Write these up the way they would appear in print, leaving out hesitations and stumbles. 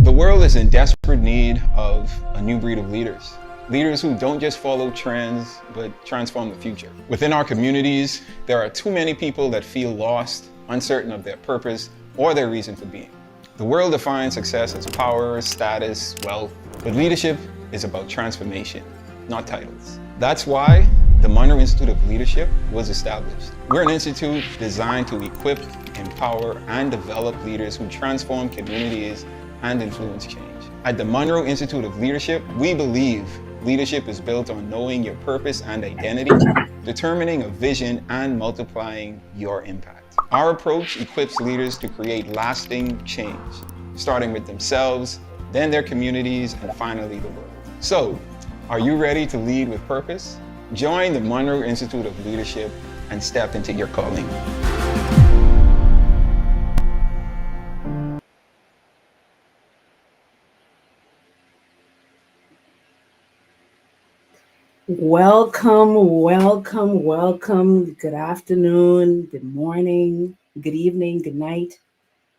The world is in desperate need of a new breed of leaders. Leaders who don't just follow trends, but transform the future. Within our communities, there are too many people that feel lost, uncertain of their purpose or their reason for being. The world defines success as power, status, wealth, but leadership is about transformation, not titles. That's why the Munroe Institute of Leadership was established. We're an institute designed to equip, empower, and develop leaders who transform communities and influence change. At the Munroe Institute of Leadership, we believe leadership is built on knowing your purpose and identity, determining a vision, and multiplying your impact. Our approach equips leaders to create lasting change, starting with themselves, then their communities, and finally the world. So, are you ready to lead with purpose? Join the Munroe Institute of Leadership and step into your calling. Welcome. Good afternoon, good morning, good evening, good night.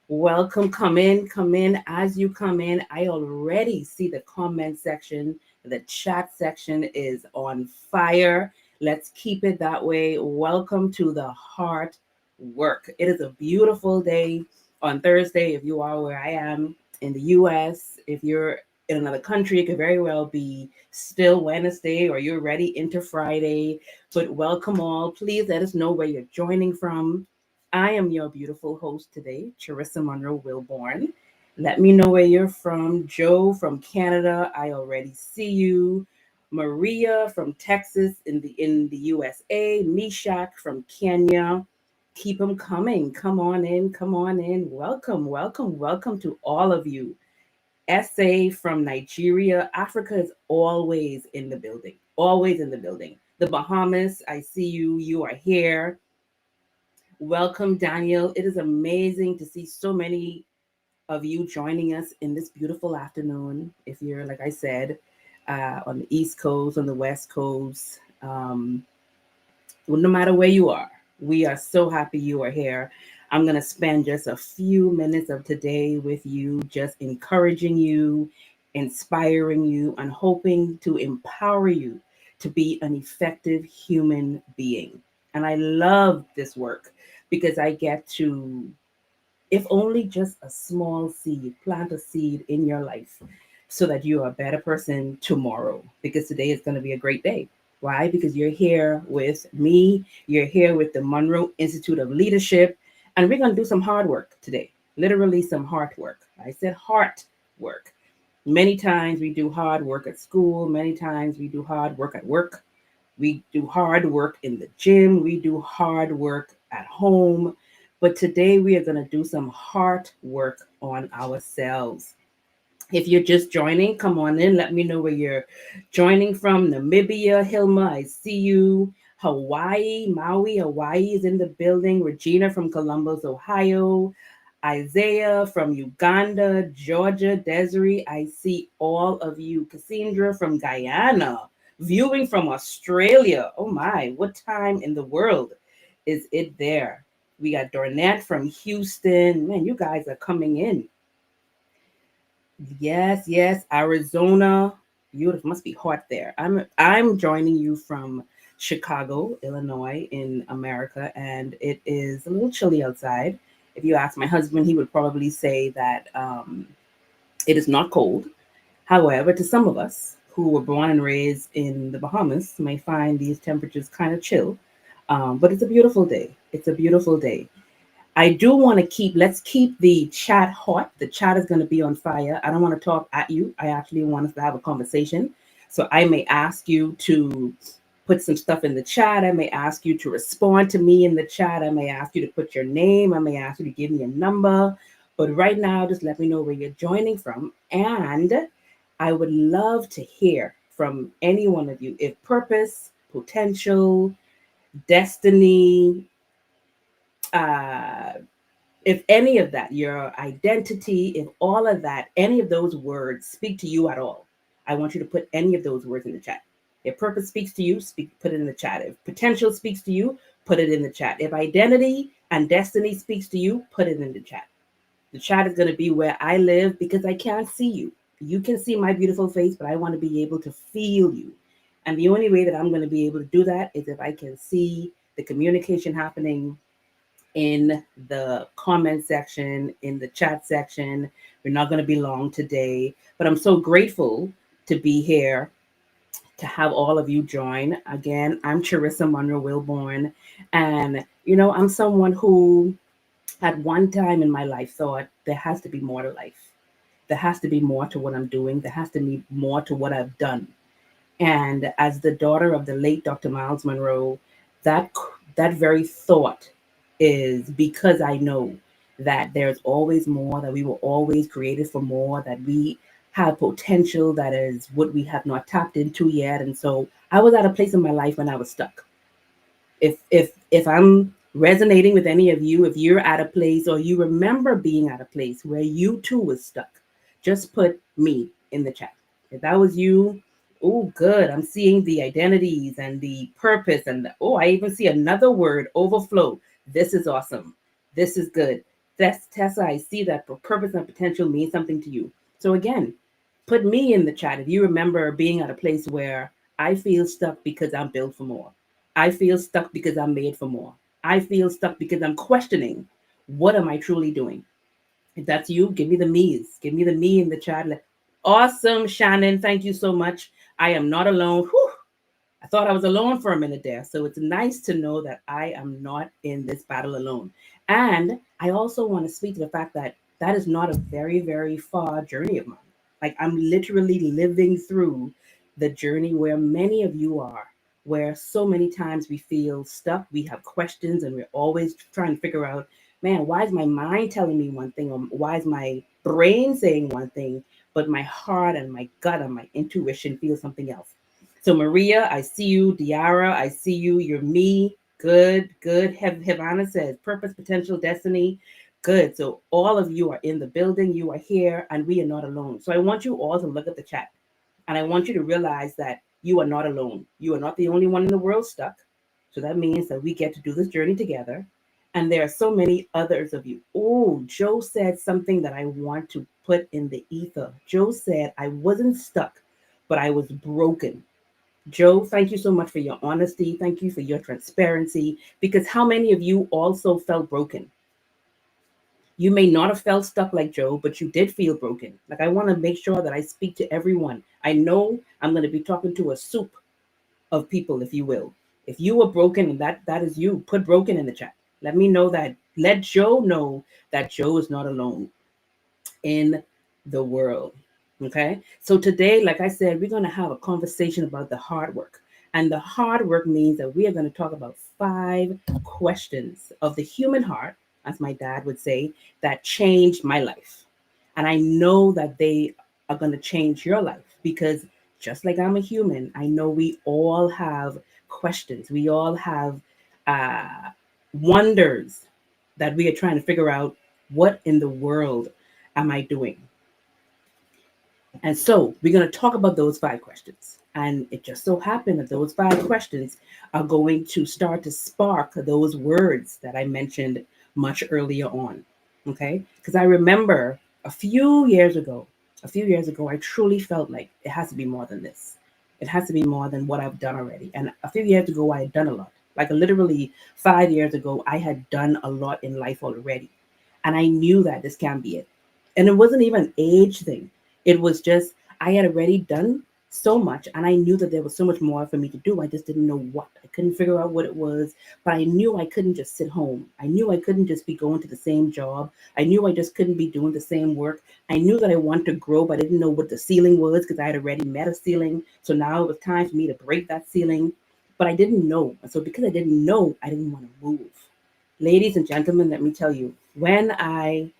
Welcome. Come in. As you come in, I already see the comment section. The chat section is on fire. Let's keep it that way. Welcome to the Heart Work. It is a beautiful day on Thursday. If you are where I am in the US, if you're in another country, it could very well be still Wednesday or you're ready into Friday. But welcome all. Please let us know where you're joining from. I am your beautiful host today, Charissa Munroe Wilborn. Let me know where you're from. Joe from Canada, I already see you. Maria from Texas in the USA. Mishak from Kenya. Keep them coming. Come on in. Welcome to all of you. SA from Nigeria. Africa is always in the building. The Bahamas, I see you. You are here. Welcome, Daniel. It is amazing to see so many of you joining us in this beautiful afternoon. If you're, like I said, on the East Coast, on the West Coast, no matter where you are, we are so happy you are here. I'm going to spend just a few minutes of today with you, just encouraging you, inspiring you, and hoping to empower you to be an effective human being. And I love this work because I get to, if only just a small seed, plant a seed in your life so that you are a better person tomorrow, because today is going to be a great day. Why? Because you're here with me, you're here with the Munroe Institute of Leadership, and we're going to do some hard work today. Literally some hard work. I said heart work. Many times we do hard work at school, many times we do hard work at work. We do hard work in the gym, we do hard work at home. But today we are going to do some hard work on ourselves. If you're just joining, come on in. Let me know where you're joining from. Namibia, Hilma, I see you. Hawaii, Maui, Hawaii is in the building. Regina from Columbus, Ohio. Isaiah from Uganda, Georgia, Desiree, I see all of you. Cassandra from Guyana, viewing from Australia. Oh my, what time in the world is it there? We got Dornette from Houston. Man, you guys are coming in. Yes, Arizona. Beautiful. Must be hot there. I'm joining you from Chicago, Illinois, in America, and it is a little chilly outside. If you ask my husband, he would probably say that it is not cold. However, to some of us who were born and raised in the Bahamas may find these temperatures kind of chill. But it's a beautiful day. I do want to let's keep the chat hot. The chat is going to be on fire. I don't want to talk at you. I actually want us to have a conversation. So I may ask you to put some stuff in the chat. I may ask you to respond to me in the chat. I may ask you to put your name. I may ask you to give me a number. But right now, just let me know where you're joining from. And I would love to hear from any one of you if purpose, potential, destiny, if any of that, your identity, if all of that, any of those words speak to you at all, I want you to put any of those words in the chat. If purpose speaks to you, put it in the chat. If potential speaks to you, put it in the chat. If identity and destiny speaks to you, put it in the chat. The chat is going to be where I live because I can't see you. You can see my beautiful face, but I want to be able to feel you. And the only way that I'm going to be able to do that is if I can see the communication happening in the comment section, in the chat section. We're not going to be long today, but I'm so grateful to be here to have all of you join. Again, I'm Charissa Munroe Wilborn, and I'm someone who at one time in my life thought there has to be more to life. There has to be more to what I'm doing. There has to be more to what I've done. And as the daughter of the late Dr. Myles Munroe, that that very thought is because I know that there's always more, that we were always created for more, that we have potential that is what we have not tapped into yet. And so I was at a place in my life when I was stuck. If I'm resonating with any of you, if you're at a place or you remember being at a place where you too was stuck, just put me in the chat. If that was you, oh, good. I'm seeing the identities and the purpose I even see another word, overflow. This is awesome. This is good. That's Tessa. I see that purpose and potential means something to you. So again, put me in the chat if you remember being at a place where I feel stuck because I'm built for more. I feel stuck because I'm made for more. I feel stuck because I'm questioning what am I truly doing. If that's you, give me the me's. Give me the me in the chat. Awesome, Shannon. Thank you so much. I am not alone. Whew. I thought I was alone for a minute there. So it's nice to know that I am not in this battle alone. And I also want to speak to the fact that that is not a very, very far journey of mine. Like I'm literally living through the journey where many of you are, where so many times we feel stuck, we have questions, and we're always trying to figure out, man, why is my mind telling me one thing? Or why is my brain saying one thing, but my heart and my gut and my intuition feel something else? So Maria, I see you. Diara, I see you. You're me. Good, good. Havana says purpose, potential, destiny. Good. So all of you are in the building. You are here, and we are not alone. So I want you all to look at the chat, and I want you to realize that you are not alone. You are not the only one in the world stuck. So that means that we get to do this journey together. And there are so many others of you. Oh, Joe said something that I want to put in the ether. Joe said, I wasn't stuck, but I was broken. Joe, thank you so much for your honesty. Thank you for your transparency. Because how many of you also felt broken? You may not have felt stuck like Joe, but you did feel broken. Like I want to make sure that I speak to everyone. I know I'm going to be talking to a soup of people, if you will. If you were broken and that is you, put broken in the chat. Let me know that. Let Joe know that Joe is not alone in the world. Okay. So today, like I said, we're going to have a conversation about the hard work. And the hard work means that we are going to talk about 5 questions of the human heart, as my dad would say, that changed my life. And I know that they are going to change your life because just like I'm a human, I know we all have questions. We all have wonders that we are trying to figure out what in the world am I doing? And so we're going to talk about those 5 questions. And it just so happened that those 5 questions are going to start to spark those words that I mentioned much earlier on. Okay. Because I remember a few years ago, I truly felt like it has to be more than this. It has to be more than what I've done already. And a few years ago, I had done a lot. Like literally 5 years ago, I had done a lot in life already. And I knew that this can't be it. And it wasn't even an age thing. It was just, I had already done so much and I knew that there was so much more for me to do. I just didn't know what. I couldn't figure out what it was, but I knew I couldn't just sit home. I knew I couldn't just be going to the same job. I knew I just couldn't be doing the same work. I knew that I wanted to grow, but I didn't know what the ceiling was because I had already met a ceiling. So now it was time for me to break that ceiling, but I didn't know. And so because I didn't know, I didn't want to move. Ladies and gentlemen, let me tell you, when I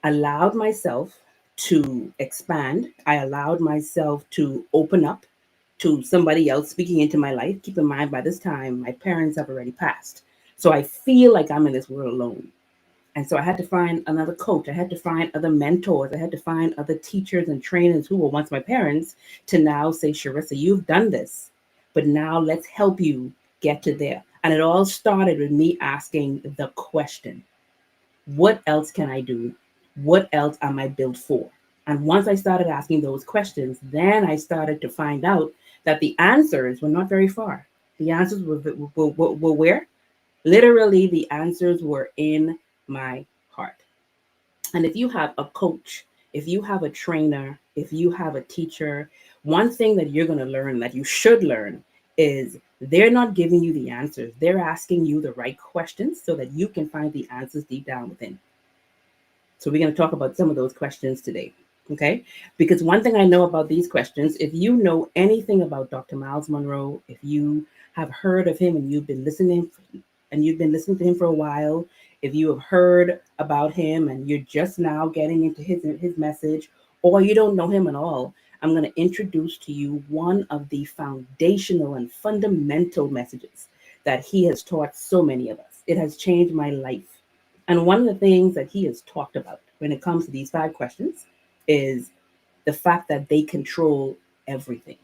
allowed myself to expand, I allowed myself to open up to somebody else speaking into my life. Keep in mind, by this time, my parents have already passed. So I feel like I'm in this world alone. And so I had to find another coach. I had to find other mentors. I had to find other teachers and trainers who were once my parents to now say, Charissa, you've done this, but now let's help you get to there. And it all started with me asking the question, what else can I do? What else am I built for? And once I started asking those questions, then I started to find out that the answers were not very far. The answers were where? Literally, the answers were in my heart. And if you have a coach, if you have a trainer, if you have a teacher, one thing that you're going to learn, that you should learn, is they're not giving you the answers. They're asking you the right questions so that you can find the answers deep down within. So we're going to talk about some of those questions today. Okay? Because one thing I know about these questions, if you know anything about Dr. Myles Munroe, if you have heard of him and you've been listening to him for a while, if you have heard about him and you're just now getting into his message, or you don't know him at all, I'm going to introduce to you one of the foundational and fundamental messages that he has taught so many of us. It has changed my life. And one of the things that he has talked about when it comes to these 5 questions is the fact that they control everything.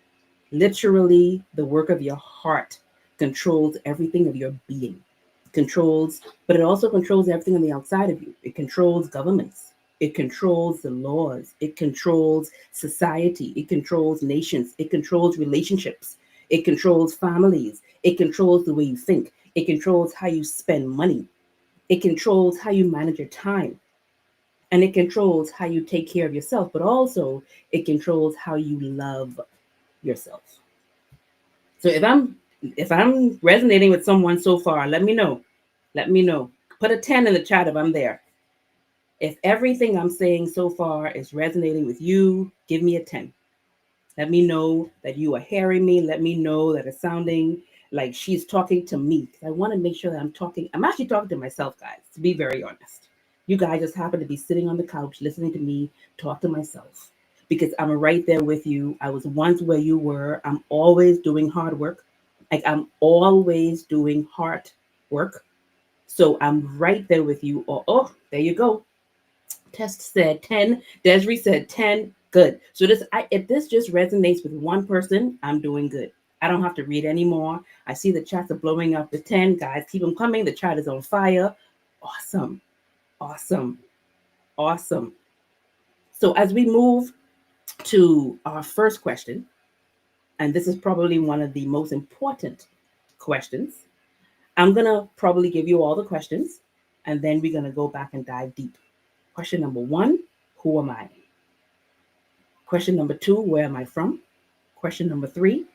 Literally, the work of your heart controls everything of your being. Controls, but it also controls everything on the outside of you. It controls governments. It controls the laws. It controls society. It controls nations. It controls relationships. It controls families. It controls the way you think. It controls how you spend money. It controls how you manage your time. And it controls how you take care of yourself, but also it controls how you love yourself. So if I'm resonating with someone so far, let me know. Let me know. Put a 10 in the chat if I'm there. If everything I'm saying so far is resonating with you, give me a 10. Let me know that you are hearing me. Let me know that it's sounding like she's talking to me. I want to make sure that I'm actually talking to myself, guys, to be very honest. You guys just happen to be sitting on the couch listening to me talk to myself because I'm right there with you. I was once where you were. I'm always doing hard work. Like I'm always doing hard work. So I'm right there with you. Oh, there you go. Test said 10. Desiree said 10. Good. So if this just resonates with one person, I'm doing good. I don't have to read anymore. I see the chats are blowing up with 10. Guys, keep them coming. The chat is on fire. Awesome. Awesome. Awesome. So as we move to our first question, and this is probably one of the most important questions, I'm going to probably give you all the questions, and then we're going to go back and dive deep. Question number 1, who am I? Question number 2, where am I from? Question number 3,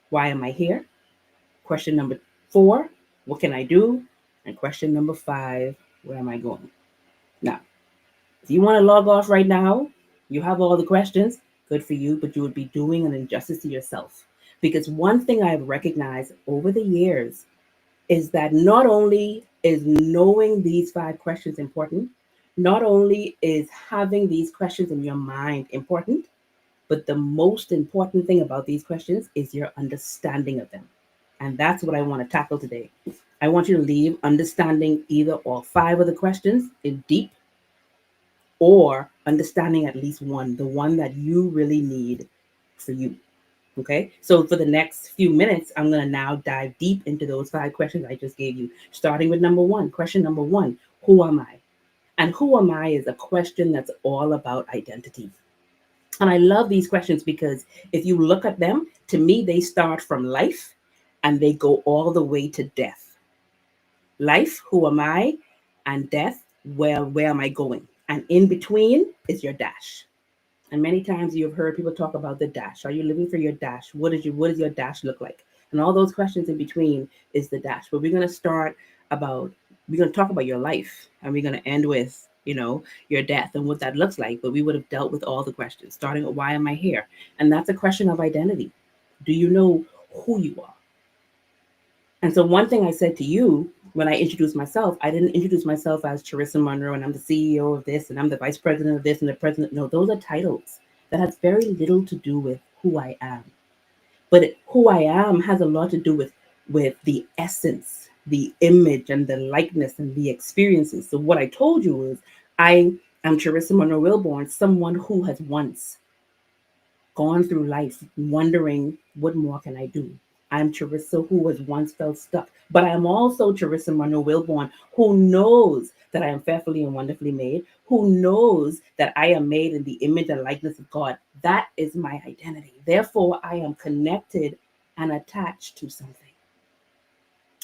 why am I here? Question number 4, what can I do? And question number 5, where am I going? Now, if you want to log off right now, you have all the questions, good for you, but you would be doing an injustice to yourself. Because one thing I've recognized over the years is that not only is knowing these 5 questions important, not only is having these questions in your mind important, but the most important thing about these questions is your understanding of them. And that's what I want to tackle today. I want you to leave understanding either all 5 of the questions in deep or understanding at least one, the one that you really need for you. Okay, so for the next few minutes, I'm going to now dive deep into those 5 questions I just gave you, starting with number 1. Question number 1, who am I? And who am I is a question that's all about identity. And I love these questions because if you look at them, to me, they start from life and they go all the way to death. Life, who am I? And death, well, where am I going? And in between is your dash. And many times you've heard people talk about the dash. Are you living for your dash? What does your dash look like? And all those questions in between is the dash. But we're going to talk about your life, and we're going to end with, your death and what that looks like. But we would have dealt with all the questions, starting with why am I here? And that's a question of identity. Do you know who you are? And so one thing I said to you when I introduced myself, I didn't introduce myself as Charissa Munroe and I'm the CEO of this and I'm the vice president of this and the president. No, those are titles that has very little to do with who I am. But who I am has a lot to do with the essence, the image and the likeness and the experiences. So what I told you is I am Charissa Munroe Wilborn, someone who has once gone through life wondering, what more can I do? I'm Charissa who was once felt stuck, but I'm also Charissa Munroe Wilborn who knows that I am fearfully and wonderfully made, who knows that I am made in the image and likeness of God. That is my identity. Therefore, I am connected and attached to something.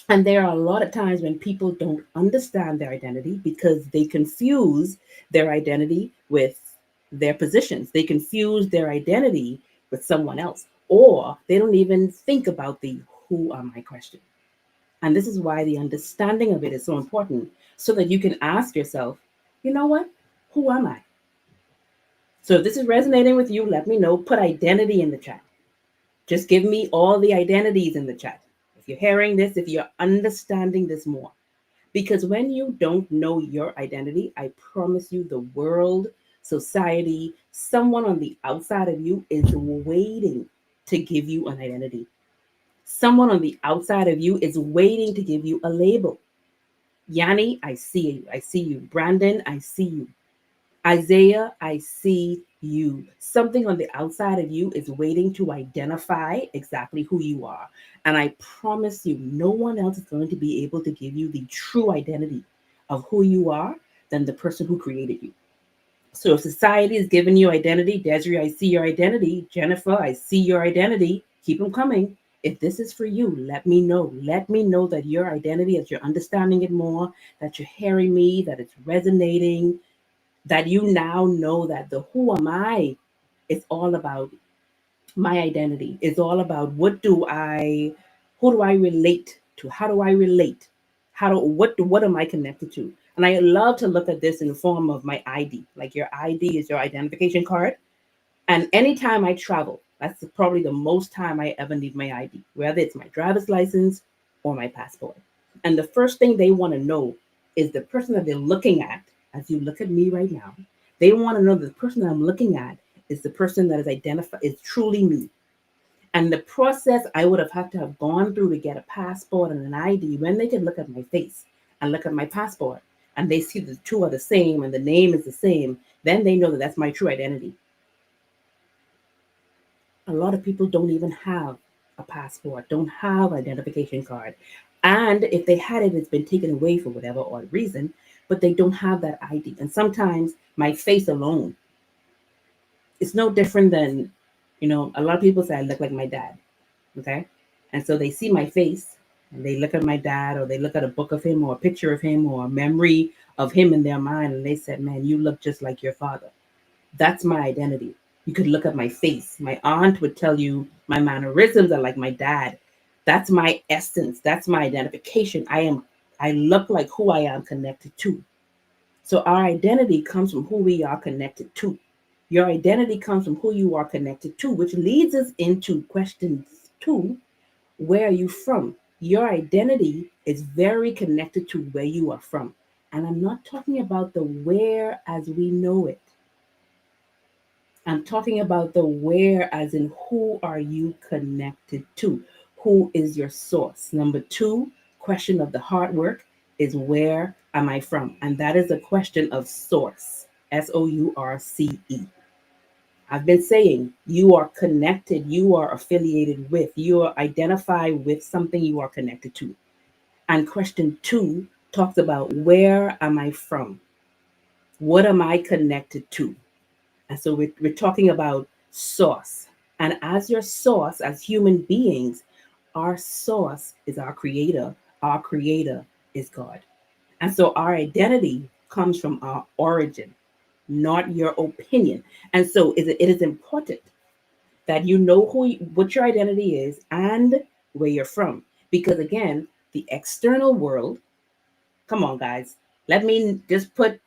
And there are a lot of times when people don't understand their identity because they confuse their identity with their positions. They confuse their identity with someone else, or they don't even think about the who am I question. And this is why the understanding of it is so important so that you can ask yourself, you know what? Who am I? So if this is resonating with you, let me know. Put identity in the chat. Just give me all the identities in the chat. If you're hearing this, if you're understanding this more. Because when you don't know your identity, I promise you the world, society, someone on the outside of you is waiting to give you an identity. Someone on the outside of you is waiting to give you a label. Yanni, I see you. I see you. Brandon, I see you. Isaiah, I see you. Something on the outside of you is waiting to identify exactly who you are. And I promise you, no one else is going to be able to give you the true identity of who you are than the person who created you. So if society is giving you identity, Desiree, I see your identity. Jennifer, I see your identity. Keep them coming. If this is for you, let me know. Let me know that your identity, that you're understanding it more, that you're hearing me, that it's resonating, that you now know that the who am I is all about my identity. It's all about who do I relate to? How do I relate? What am I connected to? And I love to look at this in the form of my ID. Like your ID is your identification card. And anytime I travel, that's probably the most time I ever need my ID, whether it's my driver's license or my passport. And the first thing they want to know is the person that they're looking at, as you look at me right now, they want to know that the person that I'm looking at is the person that is identified, is truly me. And the process I would have had to have gone through to get a passport and an ID, when they can look at my face and look at my passport and they see the two are the same and the name is the same, then they know that that's my true identity. A lot of people don't even have a passport, don't have identification card. And if they had it, it's been taken away for whatever odd reason, but they don't have that ID. And sometimes my face alone, it's no different than, a lot of people say I look like my dad. Okay. And so they see my face and they look at my dad, or they look at a book of him or a picture of him or a memory of him in their mind. And they said, man, you look just like your father. That's my identity. You could look at my face. My aunt would tell you my mannerisms are like my dad. That's my essence. That's my identification. I look like who I am connected to. So our identity comes from who we are connected to. Your identity comes from who you are connected to, which leads us into question 2. Where are you from? Your identity is very connected to where you are from. And I'm not talking about the where as we know it. I'm talking about the where as in who are you connected to? Who is your source? Number 2, question of the hard work is where am I from? And that is a question of source. SOURCE. I've been saying you are connected, you are affiliated with, you are identified with something you are connected to. And question 2 talks about where am I from? What am I connected to? And so we're talking about source. And as your source, as human beings, our source is our creator. Our creator is God. And so our identity comes from our origin, not your opinion. And so it is important that you know what your identity is and where you're from. Because again, the external world, come on, guys, let me just put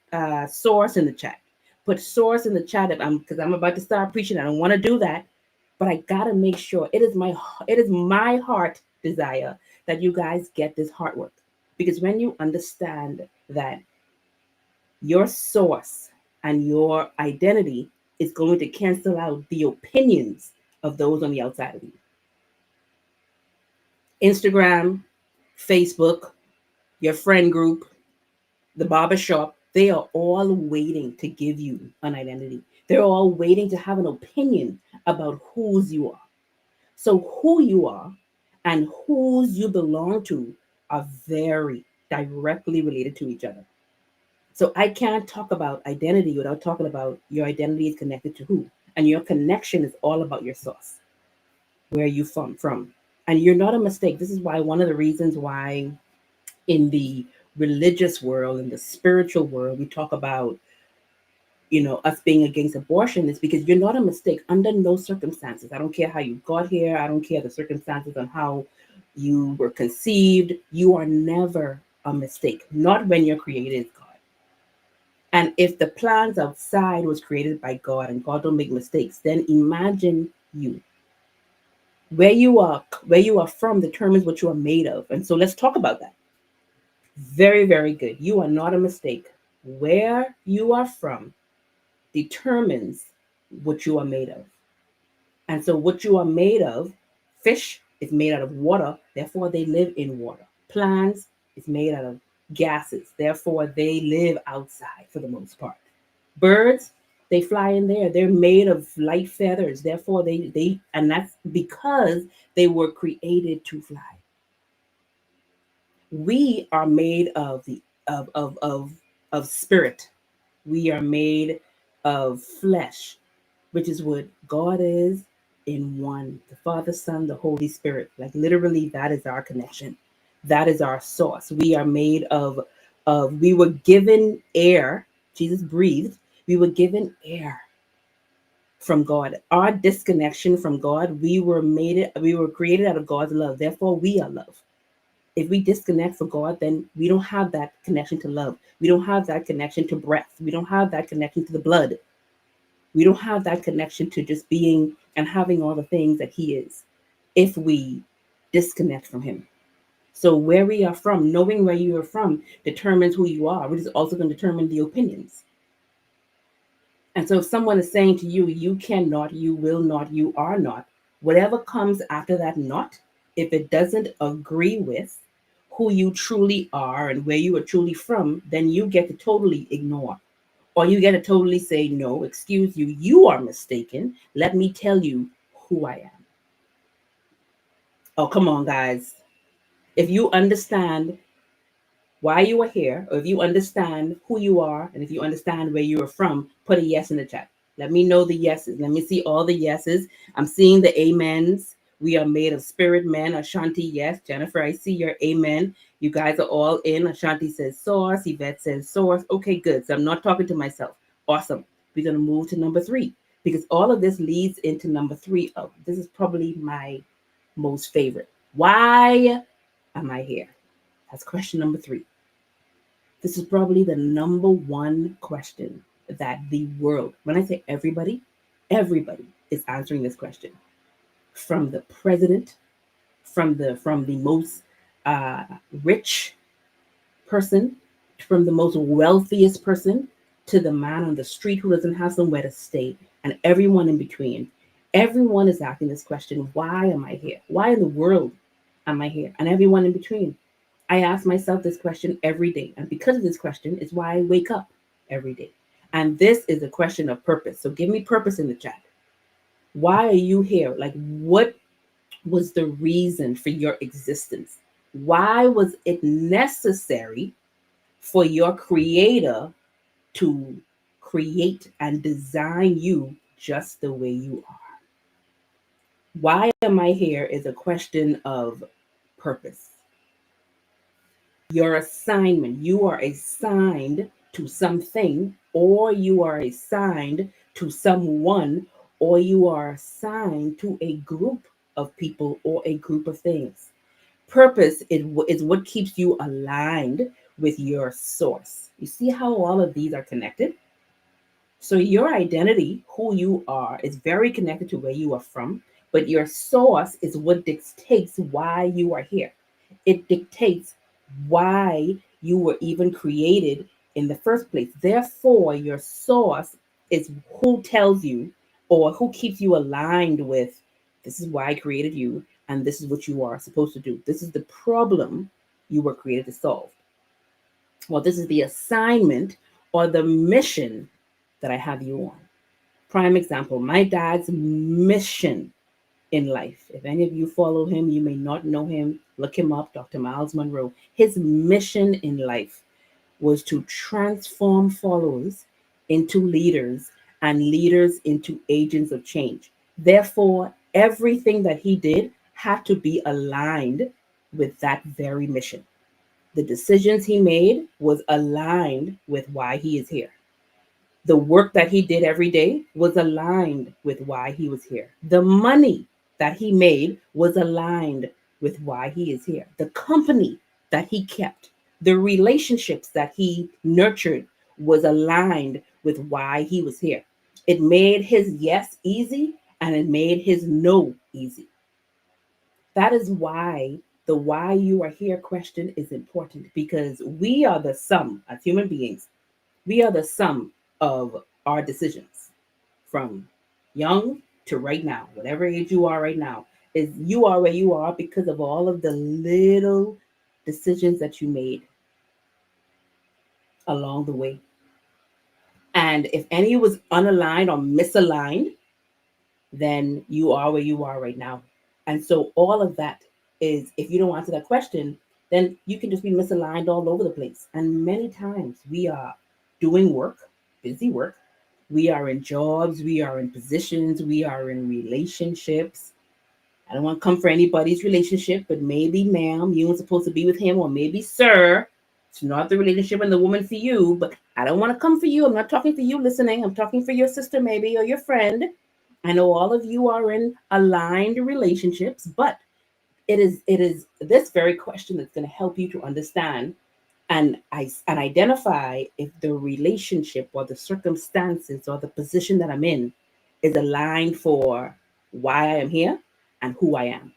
source in the chat. Put source in the chat because I'm about to start preaching. I don't want to do that, but I gotta make sure it is my heart desire that you guys get this heart work. Because when you understand that your source and your identity is going to cancel out the opinions of those on the outside of you. Instagram, Facebook, your friend group, the barbershop, they are all waiting to give you an identity. They're all waiting to have an opinion about whose you are. So who you are and whose you belong to are very directly related to each other. So I can't talk about identity without talking about your identity is connected to who. And your connection is all about your source, where you from. And you're not a mistake. This is why one of the reasons why in the religious world, in the spiritual world, we talk about, us being against abortion is because you're not a mistake under no circumstances. I don't care how you got here. I don't care the circumstances on how you were conceived. You are never a mistake, not when you're created as God. And if the plans outside was created by God and God don't make mistakes, then imagine you. Where you are from determines what you are made of. And so let's talk about that. Very, very good. You are not a mistake. Where you are from determines what you are made of. And so what you are made of, fish is made out of water, therefore they live in water. Plants is made out of gases, therefore they live outside for the most part. Birds, they fly in there. They're made of light feathers. Therefore, they and that's because they were created to fly. We are made of the of spirit. We are made of flesh, which is what God is in one. The Father, Son, the Holy Spirit. Like literally, that is our connection. That is our source. We are made of we were given air. Jesus breathed. We were given air from God. Our disconnection from God, we were created out of God's love. Therefore, we are love. If we disconnect from God, then we don't have that connection to love. We don't have that connection to breath. We don't have that connection to the blood. We don't have that connection to just being and having all the things that He is if we disconnect from Him. So where we are from, knowing where you are from determines who you are, which is also going to determine the opinions. And so if someone is saying to you, you cannot, you will not, you are not, whatever comes after that not, if it doesn't agree with who you truly are and where you are truly from, then you get to totally ignore. Or you get to totally say, no, excuse you, you are mistaken. Let me tell you who I am. Oh, come on, guys. If you understand why you are here, or if you understand who you are, and if you understand where you are from, put a yes in the chat. Let me know the yeses. Let me see all the yeses. I'm seeing the amens. We are made of spirit men. Ashanti, yes. Jennifer, I see your amen. You guys are all in. Ashanti says source. Yvette says source. Okay, good. So I'm not talking to myself. Awesome. We're going to move to number 3 because all of this leads into number 3. Oh, this is probably my most favorite. Why am I here? That's question number 3. This is probably the number 1 question that the world, when I say everybody is answering this question. From the president, from the most rich person, from the most wealthiest person, to the man on the street who doesn't have somewhere to stay, and everyone in between. Everyone is asking this question, why am I here? Why in the world am I here? And everyone in between. I ask myself this question every day. And because of this question is why I wake up every day. And this is a question of purpose. So give me purpose in the chat. Why are you here? Like, what was the reason for your existence? Why was it necessary for your creator to create and design you just the way you are? Why am I here is a question of purpose. Your assignment, you are assigned to something, or you are assigned to someone, or you are assigned to a group of people or a group of things. Purpose is what keeps you aligned with your source. You see how all of these are connected? So your identity, who you are, is very connected to where you are from, but your source is what dictates why you are here. It dictates why you were even created in the first place. Therefore, your source is who tells you or who keeps you aligned with this is why I created you and this is what you are supposed to do. This is the problem you were created to solve. Well, this is the assignment or the mission that I have you on. Prime example, my dad's mission in life. If any of you follow him, you may not know him. Look him up, Dr. Myles Munroe. His mission in life was to transform followers into leaders and leaders into agents of change. Therefore, everything that he did had to be aligned with that very mission. The decisions he made was aligned with why he is here. The work that he did every day was aligned with why he was here. The money that he made was aligned with why he is here. The company that he kept, the relationships that he nurtured was aligned with why he was here. It made his yes easy and it made his no easy. That is why the why you are here question is important, because we are the sum as human beings. We are the sum of our decisions from young to right now, whatever age you are right now, is you are where you are because of all of the little decisions that you made along the way. And if any was unaligned or misaligned, then you are where you are right now. And so all of that is, if you don't answer that question, then you can just be misaligned all over the place. And many times we are doing work, busy work. We are in jobs, we are in positions, we are in relationships. I don't want to come for anybody's relationship, but maybe, ma'am, you weren't supposed to be with him, or maybe, sir, it's not the relationship and the woman for you, but I don't want to come for you. I'm not talking for you listening. I'm talking for your sister, maybe, or your friend. I know all of you are in aligned relationships, but it is this very question that's going to help you to understand and identify if the relationship or the circumstances or the position that I'm in is aligned for why I am here and who I am.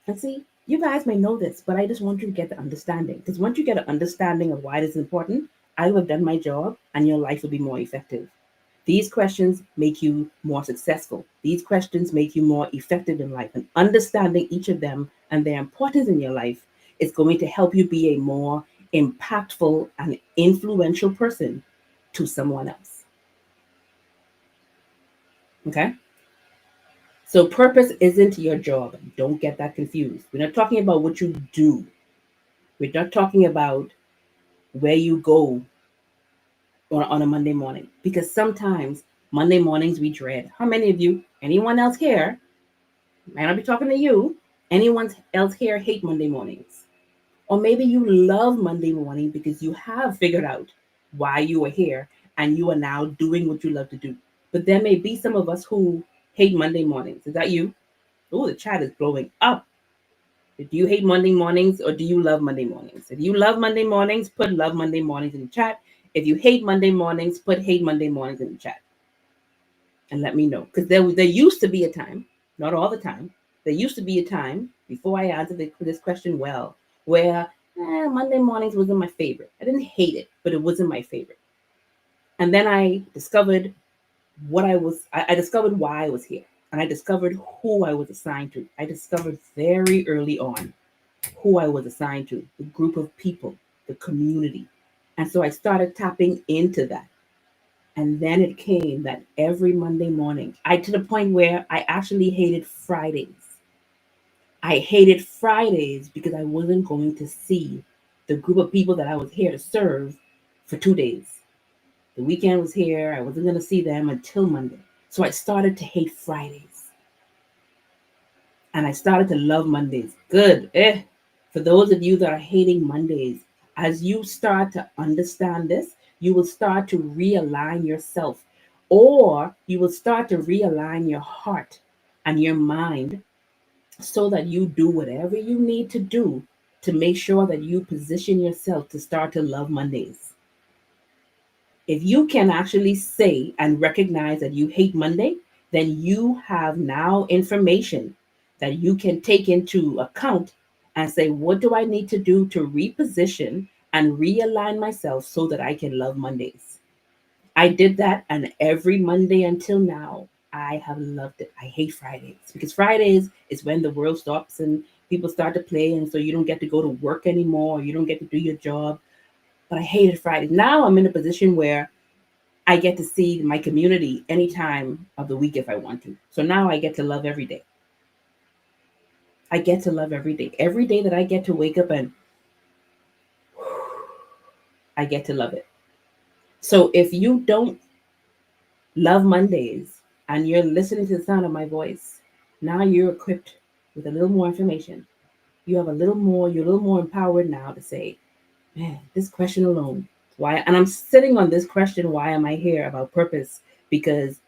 And see, you guys may know this, but I just want you to get the understanding. Because once you get an understanding of why this is important, I will have done my job and your life will be more effective. These questions make you more successful. These questions make you more effective in life. And understanding each of them and their importance in your life is going to help you be a more impactful and influential person to someone else. Okay? So purpose isn't your job. Don't get that confused. We're not talking about what you do. We're not talking about where you go on a Monday morning. Because sometimes Monday mornings we dread. How many of you, anyone else here, might not be talking to you, anyone else here hate Monday mornings? Or maybe you love Monday morning because you have figured out why you are here and you are now doing what you love to do. But there may be some of us who hate Monday mornings. Is that you? Oh, the chat is blowing up. Do you hate Monday mornings or do you love Monday mornings? If you love Monday mornings, put love Monday mornings in the chat. If you hate Monday mornings, put hate Monday mornings in the chat. And let me know. Because there used to be a time, not all the time, there used to be a time before I answered this question well, where Monday mornings wasn't my favorite. I didn't hate it, but it wasn't my favorite. And then I discovered I discovered why I was here. And I discovered who I was assigned to. I discovered very early on who I was assigned to, the group of people, the community. And so I started tapping into that. And then it came that every Monday morning, to the point where I actually hated Fridays. I hated Fridays because I wasn't going to see the group of people that I was here to serve for 2 days. The weekend was here. I wasn't going to see them until Monday. So I started to hate Fridays. And I started to love Mondays. Good. For those of you that are hating Mondays, as you start to understand this, you will start to realign yourself, or you will start to realign your heart and your mind so that you do whatever you need to do to make sure that you position yourself to start to love Mondays. If you can actually say and recognize that you hate Monday, then you have now information that you can take into account and say, what do I need to do to reposition and realign myself so that I can love Mondays? I did that, and every Monday until now, I have loved it. I hate Fridays because Fridays is when the world stops and people start to play, and so you don't get to go to work anymore, or you don't get to do your job. But I hated Fridays. Now I'm in a position where I get to see my community any time of the week if I want to. So now I get to love every day. I get to love every day. Every day that I get to wake up and I get to love it. So if you don't love Mondays and you're listening to the sound of my voice, now you're equipped with a little more information. You have a little more, you're a little more empowered now to say, man, this question alone, why? And I'm sitting on this question, why am I here, about purpose? Because,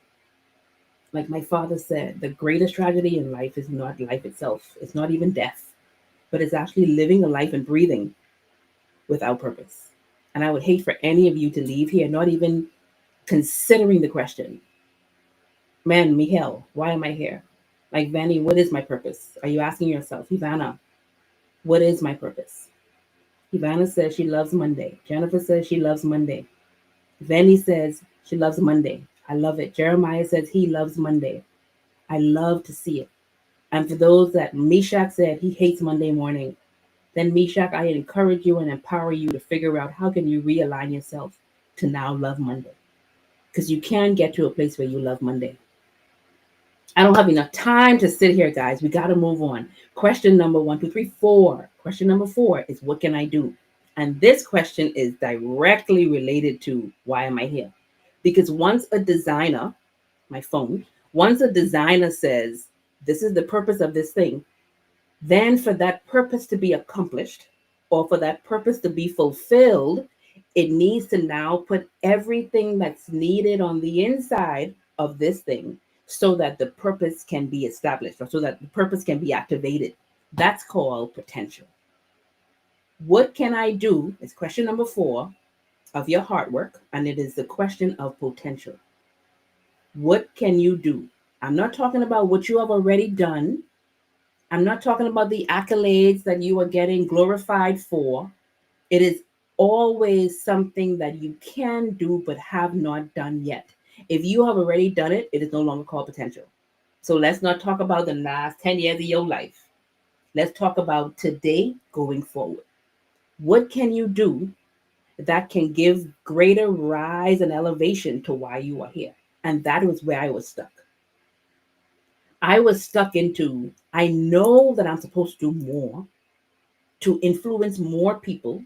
like my father said, the greatest tragedy in life is not life itself, it's not even death, but it's actually living a life and breathing without purpose. And I would hate for any of you to leave here not even considering the question, man, Michelle, why am I here? Like, Vanny, what is my purpose? Are you asking yourself? Ivana, what is my purpose? Ivana says she loves Monday. Jennifer says she loves Monday. Vanny says she loves Monday. I love it. Jeremiah says he loves Monday. I love to see it. And for those that Meshach said he hates Monday morning, then Meshach, I encourage you and empower you to figure out how can you realign yourself to now love Monday. Because you can get to a place where you love Monday. I don't have enough time to sit here, guys. We got to move on. Question number 1, 2, 3, 4. Question number 4 is, what can I do? And this question is directly related to, why am I here? Because once a designer, my phone, once a designer says, this is the purpose of this thing, then for that purpose to be accomplished or for that purpose to be fulfilled, it needs to now put everything that's needed on the inside of this thing so that the purpose can be established or so that the purpose can be activated. That's called potential. What can I do is question number 4 of your hard work, and it is the question of potential. What can you do? I'm not talking about what you have already done. I'm not talking about the accolades that you are getting glorified for. It is always something that you can do but have not done yet. If you have already done it, it is no longer called potential. So let's not talk about the last 10 years of your life. Let's talk about today going forward. What can you do that can give greater rise and elevation to why you are here? And that was where I was stuck. I was stuck into, I know that I'm supposed to do more, to influence more people,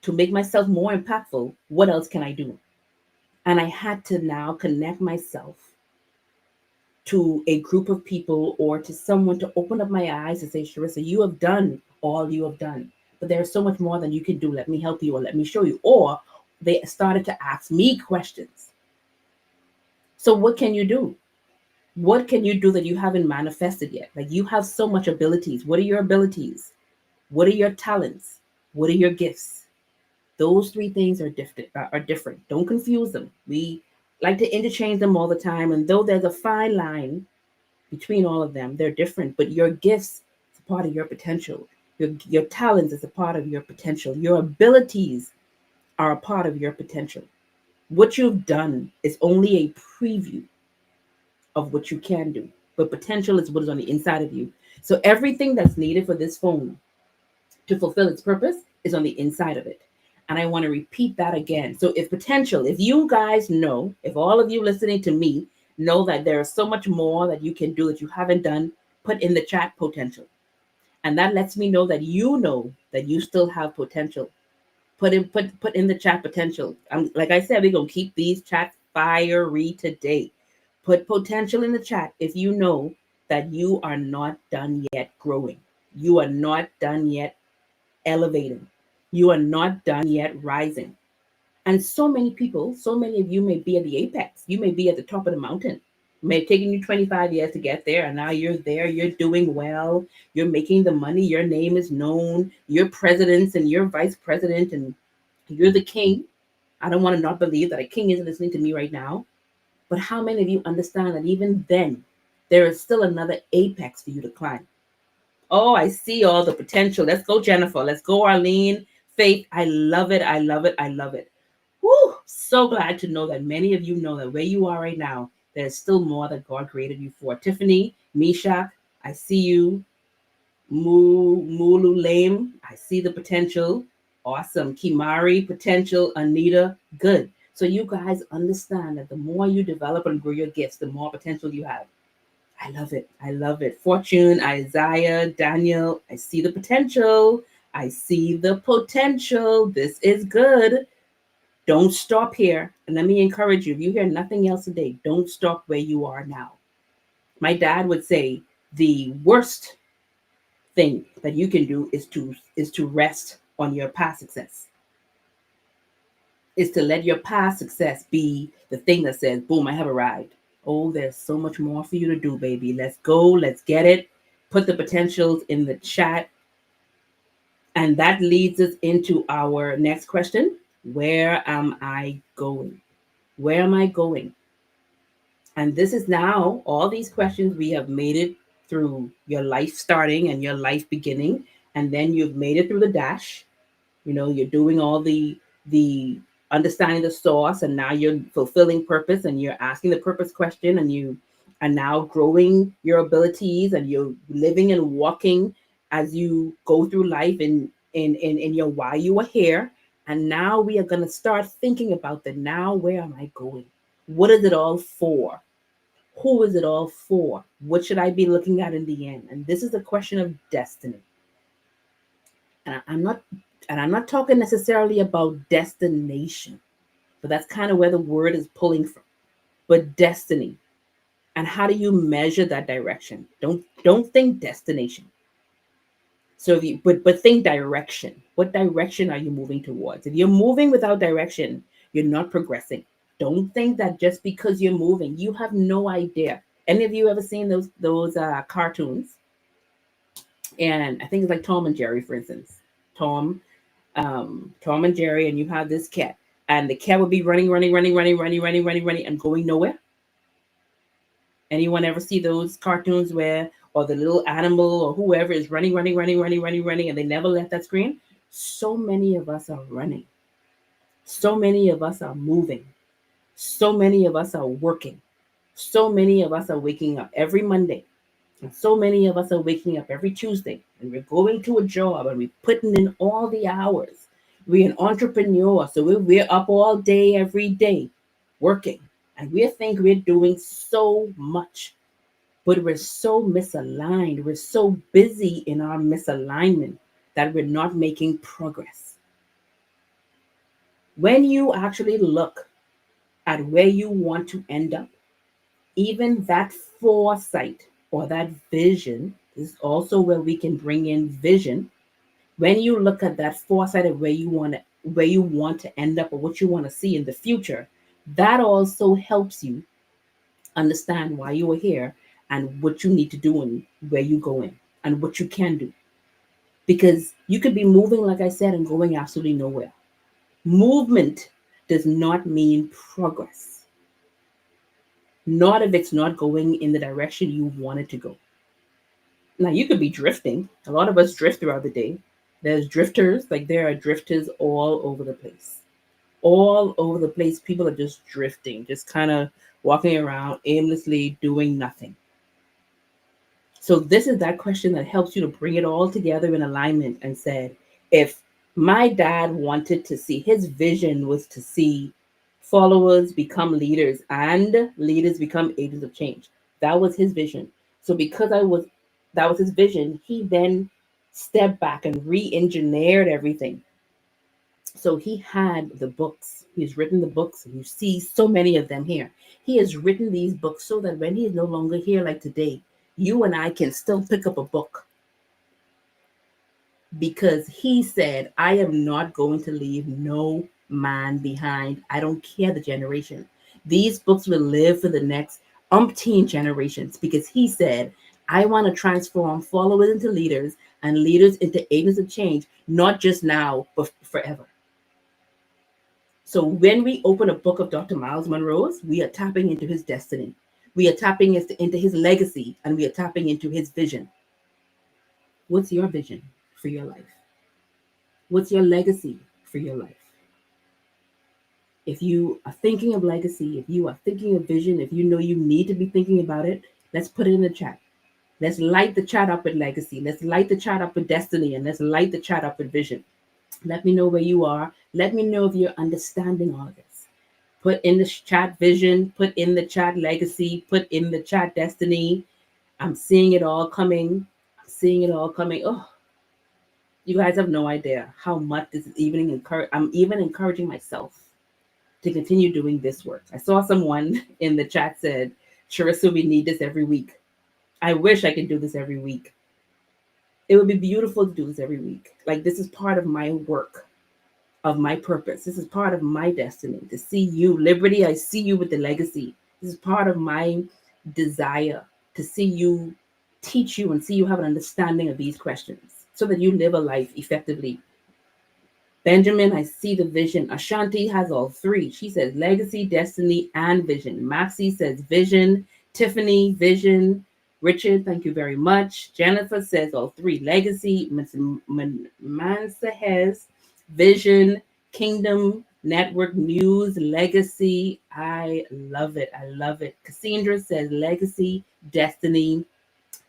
to make myself more impactful. What else can I do? And I had to now connect myself to a group of people or to someone to open up my eyes and say, Sharissa, you have done all you have done, but there's so much more than you can do. Let me help you or let me show you. Or they started to ask me questions. So what can you do? What can you do that you haven't manifested yet? Like, you have so much abilities. What are your abilities? What are your talents? What are your gifts? Those 3 things are different. Don't confuse them. We like to interchange them all the time. And though there's a fine line between all of them, they're different. But your gifts is a part of your potential. Your talents is a part of your potential. Your abilities are a part of your potential. What you've done is only a preview of what you can do. But potential is what is on the inside of you. So everything that's needed for this phone to fulfill its purpose is on the inside of it. And I want to repeat that again. So if potential, if you guys know, if all of you listening to me know that there is so much more that you can do that you haven't done, put in the chat potential. And that lets me know that you still have potential. Put in the chat potential. Like I said, we're gonna keep these chats fiery today. Put potential in the chat if you know that you are not done yet growing. You are not done yet elevating. You are not done yet rising. And so many people, so many of you may be at the apex. You may be at the top of the mountain. It may have taken you 25 years to get there, and now you're there, you're doing well, you're making the money, your name is known, you're president and you're vice president, and you're the king. I don't want to not believe that a king is listening to me right now. But how many of you understand that even then, there is still another apex for you to climb? Oh, I see all the potential. Let's go, Jennifer. Let's go, Arlene. Faith. I love it. I love it. I love it. Woo! So glad to know that many of you know that where you are right now, there's still more that God created you for. Tiffany, Meshach, I see you. Mulu Lame, I see the potential. Awesome. Kimari, potential. Anita, good. So you guys understand that the more you develop and grow your gifts, the more potential you have. I love it. I love it. Fortune, Isaiah, Daniel, I see the potential. I see the potential. This is good. Don't stop here. And let me encourage you, if you hear nothing else today, don't stop where you are now. My dad would say the worst thing that you can do is to rest on your past success. Is to let your past success be the thing that says, boom, I have arrived. Oh, there's so much more for you to do, baby. Let's go. Let's get it. Put the potentials in the chat. And that leads us into our next question. Where am I going? Where am I going? And this is now all these questions we have made it through your life starting and your life beginning. And then you've made it through the dash. You're doing all the understanding the source, and now you're fulfilling purpose, and you're asking the purpose question, and you are now growing your abilities, and you're living and walking as you go through life in your why you are here. And now we are going to start thinking about the now. Where am I going? What is it all for? Who is it all for? What should I be looking at in the end? And this is a question of destiny. And I'm not talking necessarily about destination, but that's kind of where the word is pulling from. But destiny. And how do you measure that direction? Don't think destination. So if you but think direction. What direction are you moving towards? If you're moving without direction, you're not progressing. Don't think that just because you're moving, you have no idea. Any of you ever seen those cartoons? And I think it's like Tom and Jerry, for instance. Tom and Jerry, and you have this cat, and the cat would be running, and going nowhere. Anyone ever see those cartoons where, or the little animal or whoever is running, and they never left that screen? So many of us are running. So many of us are moving. So many of us are working. So many of us are waking up every Monday. And so many of us are waking up every Tuesday, and we're going to a job, and we're putting in all the hours. We're an entrepreneur, so we're up all day, every day, working. And we think we're doing so much, but we're so misaligned. We're so busy in our misalignment that we're not making progress. When you actually look at where you want to end up, even that foresight or that vision is also where we can bring in vision. When you look at that foresight of where you want to end up or what you want to see in the future, that also helps you understand why you are here and what you need to do and where you go in and what you can do. Because you could be moving, like I said, and going absolutely nowhere. Movement does not mean progress. Not if it's not going in the direction you want it to go. Now, you could be drifting. A lot of us drift throughout the day. There's drifters, like there are drifters all over the place. All over the place, people are just drifting, just kind of walking around aimlessly, doing nothing. So this is that question that helps you to bring it all together in alignment and said, if my dad wanted to see, his vision was to see followers become leaders and leaders become agents of change. That was his vision. So because that was his vision, he then stepped back and re-engineered everything. So he had the books. He's written the books, and you see so many of them here. He has written these books so that when he is no longer here, like today, you and I can still pick up a book. Because he said, I am not going to leave no man behind. I don't care the generation. These books will live for the next umpteen generations, because he said, I want to transform followers into leaders and leaders into agents of change, not just now, but forever. So when we open a book of Dr. Myles Munroe's, we are tapping into his destiny. We are tapping into his legacy, and we are tapping into his vision. What's your vision for your life? What's your legacy for your life? If you are thinking of legacy, if you are thinking of vision, if you know you need to be thinking about it, let's put it in the chat. Let's light the chat up with legacy. Let's light the chat up with destiny, and let's light the chat up with vision. Let me know where you are. Let me know if you're understanding all of this. Put in the chat vision, put in the chat legacy, put in the chat destiny. I'm seeing it all coming. I'm seeing it all coming. Oh, you guys have no idea how much this is even I'm even encouraging myself to continue doing this work. I saw someone in the chat said, Charissa, we need this every week. I wish I could do this every week. It would be beautiful to do this every week. Like, this is part of my work, of my purpose. This is part of my destiny to see you, Liberty. I see you with the legacy. This is part of my desire to see you, teach you, and see you have an understanding of these questions so that you live a life effectively. Benjamin, I see the vision. Ashanti has all three. She says legacy, destiny, and vision. Maxie says vision. Tiffany, vision. Richard, thank you very much. Jennifer says all three. Legacy, Mansahez, vision, kingdom, network, news, legacy. I love it. I love it. Cassandra says legacy, destiny,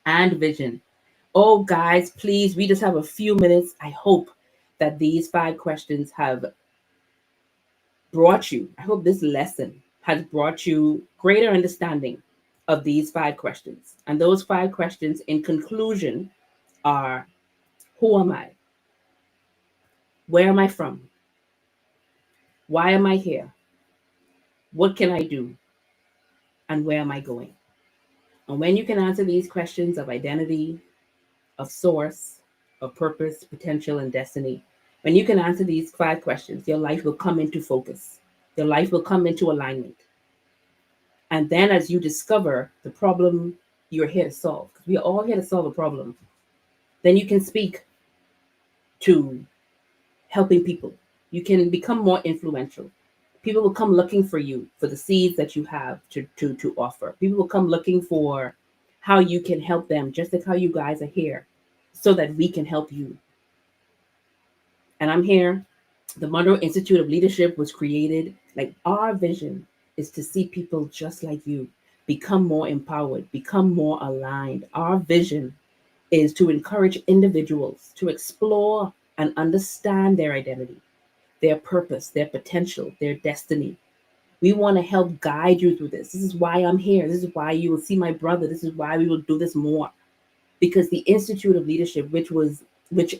and vision. Oh, guys, please, we just have a few minutes. I hope that these 5 questions have brought you, I hope this lesson has brought you greater understanding of these 5 questions. And those 5 questions in conclusion are, who am I? Where am I from? Why am I here? What can I do? And where am I going? And when you can answer these questions of identity, of source, of purpose, potential, and destiny, when you can answer these 5 questions, your life will come into focus. Your life will come into alignment. And then as you discover the problem you're here to solve, because we are all here to solve a problem, then you can speak to helping people. You can become more influential. People will come looking for you for the seeds that you have to offer. People will come looking for how you can help them, just like how you guys are here, so that we can help you. And I'm here. The Munroe Institute of Leadership was created. Like, our vision is to see people just like you become more empowered, become more aligned. Our vision is to encourage individuals to explore and understand their identity, their purpose, their potential, their destiny. We want to help guide you through this. This is why I'm here. This is why you will see my brother. This is why we will do this more. Because the Institute of Leadership, which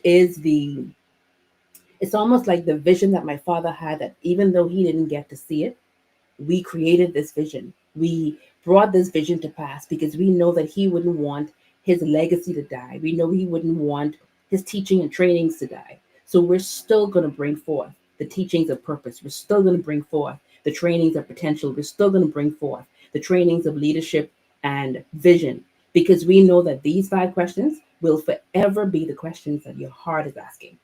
is it's almost like the vision that my father had, that even though he didn't get to see it, we created this vision. We brought this vision to pass because we know that he wouldn't want his legacy to die. We know he wouldn't want his teaching and trainings to die. So we're still going to bring forth the teachings of purpose. We're still going to bring forth the trainings of potential. We're still going to bring forth the trainings of leadership and vision, because we know that these 5 questions will forever be the questions that your heart is asking.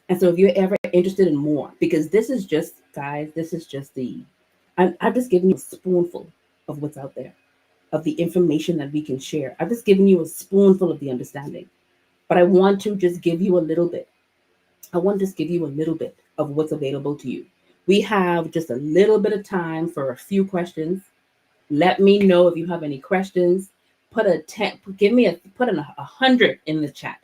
And so if you're ever interested in more, because this is just, guys, this is just I've just given you a spoonful of what's out there, of the information that we can share. I've just given you a spoonful of the understanding, but I want to just give you a little bit. I want to just give you a little bit of what's available to you. We have just a little bit of time for a few questions. Let me know if you have any questions. Put in 100 in the chat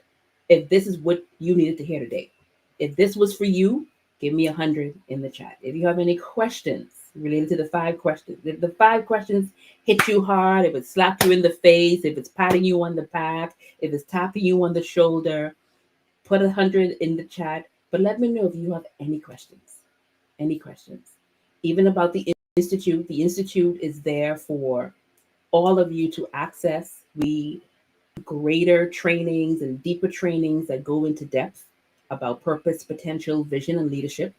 if this is what you needed to hear today. If this was for you, give me 100 in the chat. If you have any questions related to the 5 questions, if the 5 questions hit you hard, if it slapped you in the face, if it's patting you on the back, if it's tapping you on the shoulder, put 100 in the chat. But let me know if you have any questions. Any questions. Even about the Institute. The Institute is there for all of you to access. We greater trainings and deeper trainings that go into depth about purpose, potential, vision, and leadership.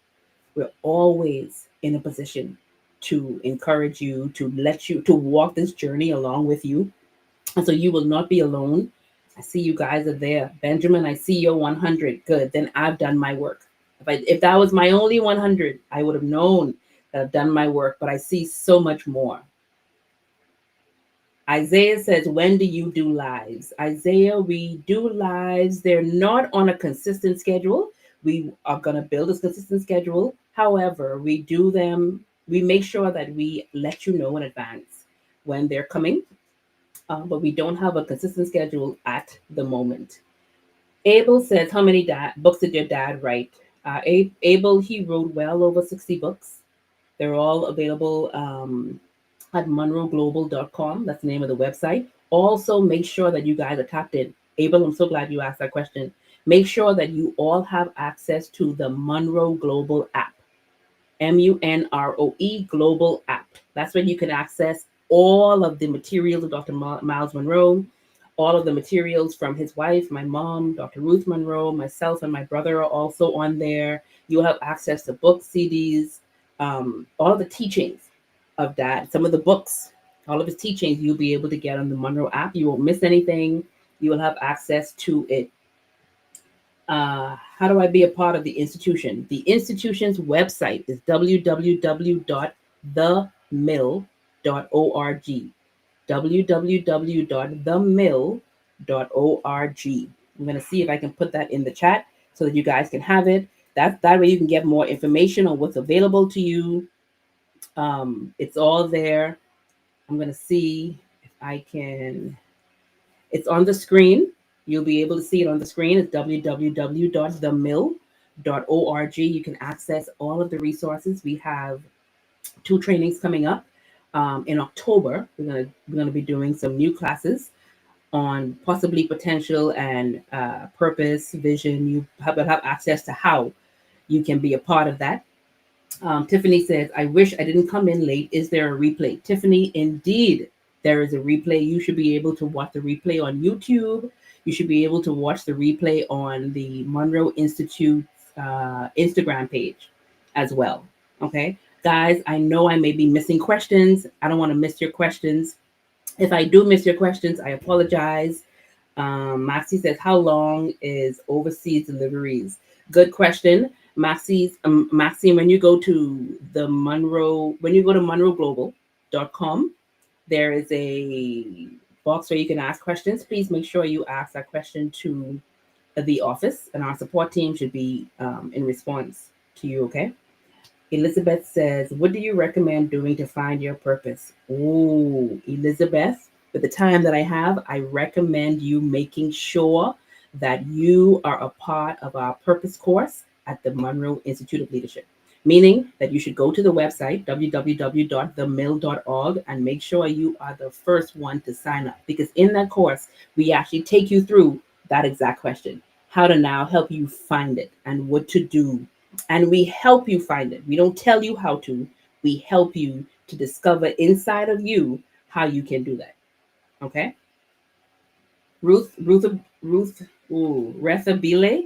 We're always in a position to encourage you, to let you, to walk this journey along with you. And so you will not be alone. I see you guys are there. Benjamin, I see your 100. Good. Then I've done my work. If that was my only 100, I would have known that I've done my work, but I see so much more. Isaiah says, when do you do lives? Isaiah, we do lives. They're not on a consistent schedule. We are going to build a consistent schedule. However, we do them. We make sure that we let you know in advance when they're coming. But we don't have a consistent schedule at the moment. Abel says, how many books did your dad write? Abel, he wrote well over 60 books. They're all available at munroeglobal.com. That's the name of the website. Also, make sure that you guys are tapped in. Abel, I'm so glad you asked that question. Make sure that you all have access to the Munroe Global app. Munroe Global app. That's when you can access all of the materials of Dr. Myles Munroe, all of the materials from his wife, my mom, Dr. Ruth Munroe, myself, and my brother are also on there. You'll have access to books, CDs, all of the teachings of Dad, some of the books, all of his teachings you'll be able to get on the Munroe app. You won't miss anything. You will have access to it. How do I be a part of the institution? The institution's website is www.themill.org. www.themill.org. I'm going to see if I can put that in the chat so that you guys can have it. That way you can get more information on what's available to you. It's all there. I'm going to see if I can. It's on the screen. You'll be able to see it on the screen. It's www.themill.org. You can access all of the resources. We have 2 trainings coming up. In October, we're gonna be doing some new classes on possibly potential and purpose, vision. You have access to how you can be a part of that. Tiffany says, I wish I didn't come in late. Is there a replay? Tiffany, indeed, there is a replay. You should be able to watch the replay on YouTube. You should be able to watch the replay on the Munroe Institute's Instagram page as well. Okay, guys, I know I may be missing questions. I don't want to miss your questions. If I do miss your questions, I apologize. Maxie says, how long is overseas deliveries? Good question. Maxie, when you go to the munroeglobal.com, there is a box where you can ask questions. Please make sure you ask that question to the office, and our support team should be in response to you, okay? Elizabeth says, what do you recommend doing to find your purpose? Oh, Elizabeth, with the time that I have, I recommend you making sure that you are a part of our purpose course at the Munroe Institute of Leadership, meaning that you should go to the website, www.themill.org, and make sure you are the first one to sign up. Because in that course, we actually take you through that exact question, how to now help you find it and what to do. And we help you find it. We don't tell you how to. We help you to discover inside of you how you can do that. Okay. Retha Bile,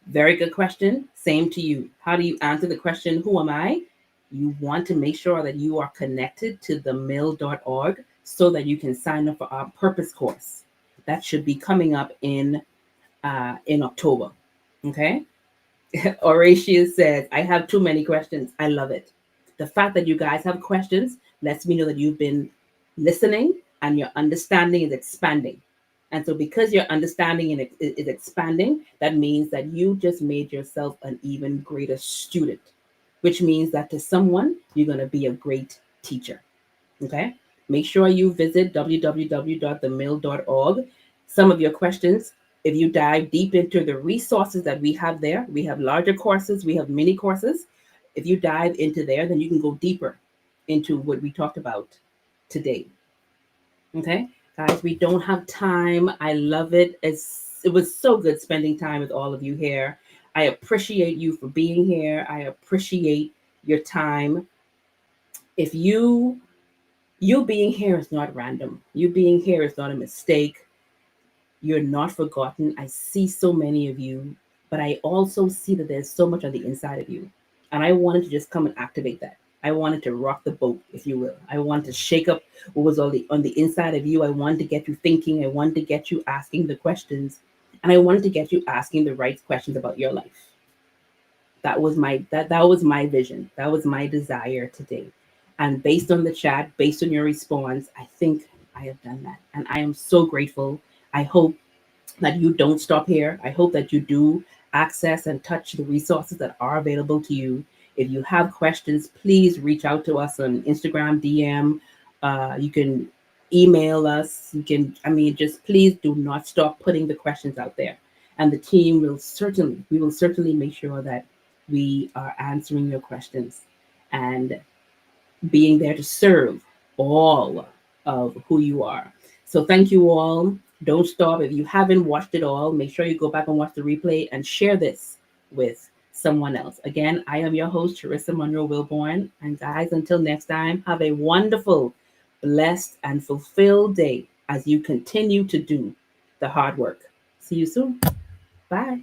very good question. Same to you. How do you answer the question, who am I? You want to make sure that you are connected to themill.org so that you can sign up for our purpose course. That should be coming up in October. Okay. Horatio says, I have too many questions. I love it. The fact that you guys have questions lets me know that you've been listening and your understanding is expanding. And so because your understanding is expanding, that means that you just made yourself an even greater student, which means that to someone, you're going to be a great teacher. Okay? Make sure you visit www.themill.org. Some of your questions, if you dive deep into the resources that we have there, we have larger courses, we have mini courses. If you dive into there, then you can go deeper into what we talked about today. Okay, guys, we don't have time. I love it. It was so good spending time with all of you here. I appreciate you for being here. I appreciate your time. If you being here is not random. You being here is not a mistake. You're not forgotten. I see so many of you, but I also see that there's so much on the inside of you. And I wanted to just come and activate that. I wanted to rock the boat, if you will. I wanted to shake up what was on the inside of you. I wanted to get you thinking. I wanted to get you asking the questions. And I wanted to get you asking the right questions about your life. That was my vision. That was my desire today. And based on the chat, based on your response, I think I have done that. And I am so grateful. I hope that you don't stop here. I hope that you do access and touch the resources that are available to you. If you have questions, please reach out to us on Instagram, DM. You can email us. Just please do not stop putting the questions out there. And the team will certainly make sure that we are answering your questions. And being there to serve all of who you are. So thank you all. Don't stop. If you haven't watched it all, make sure you go back and watch the replay and share this with someone else. Again, I am your host, Charissa Munroe Wilborn. And guys, until next time, have a wonderful, blessed, and fulfilled day as you continue to do the hard work. See you soon. Bye.